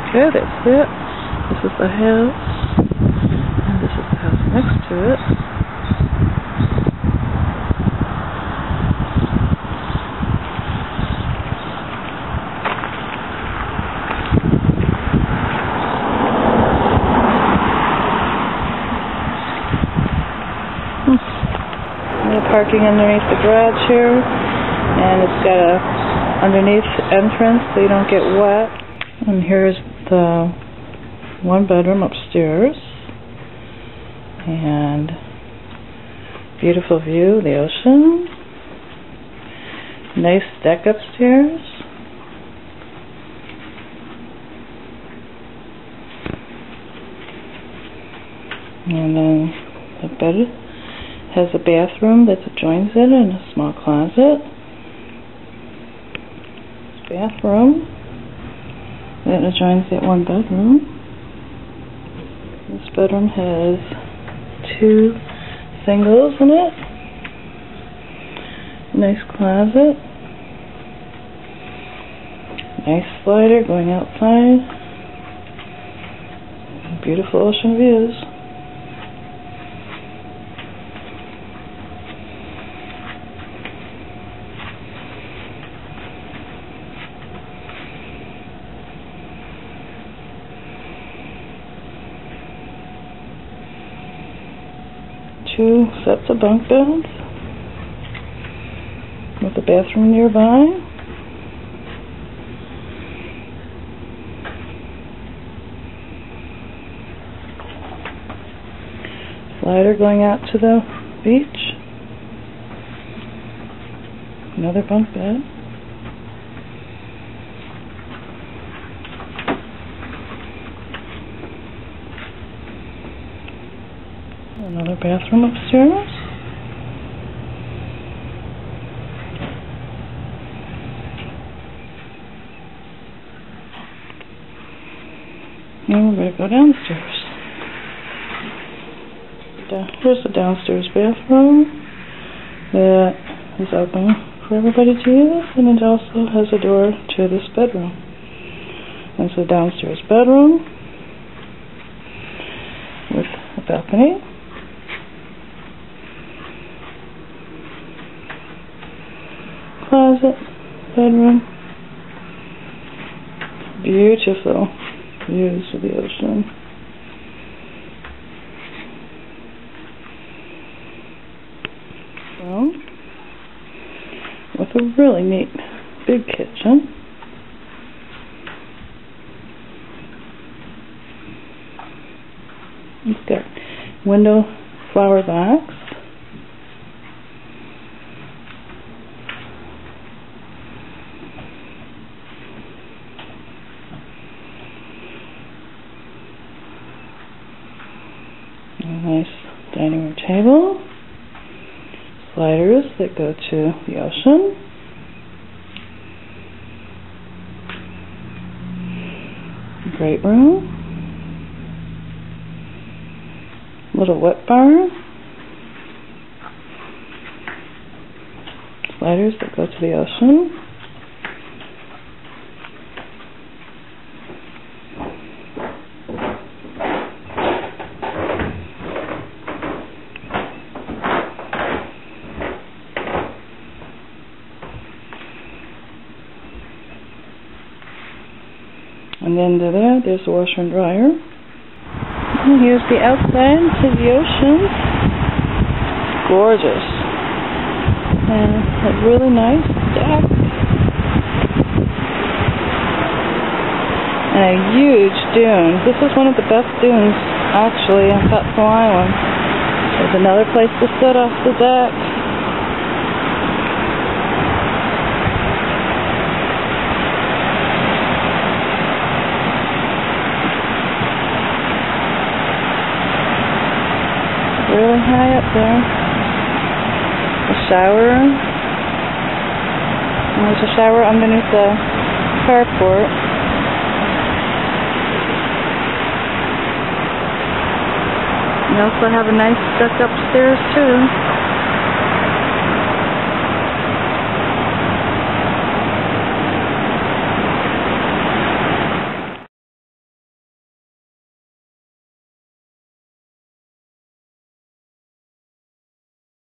Okay, that's it. This is the house, and this is the house next to it. Parking underneath the garage here, and it's got a underneath entrance so you don't get wet. And here's the one bedroom upstairs, and beautiful view of the ocean. Nice deck upstairs. And then the bed has a bathroom that adjoins it and a small closet. Bathroom that adjoins that one bedroom. This bedroom has 2 singles in it. Nice closet. Nice slider going outside. Beautiful ocean views. Two sets of bunk beds with a bathroom nearby. Slider going out to the beach. Another bunk bed. Another bathroom upstairs. And we're going to go downstairs. Here's the downstairs bathroom that is open for everybody to use, and it also has a door to this bedroom. There's the downstairs bedroom with a balcony. Closet, bedroom, beautiful views of the ocean. Well, with a really neat big kitchen. It's got window flower box. A nice dining room table, sliders that go to the ocean, great room, little wet bar, sliders that go to the ocean. And then to that, there's the washer and dryer. And here's the outside to the ocean. Gorgeous. And a really nice deck. And a huge dune. This is one of the best dunes, actually, on Cutthroat Island. There's another place to sit off the deck. Really high up there. A shower. And there's a shower underneath the carport. You also have a nice deck upstairs too.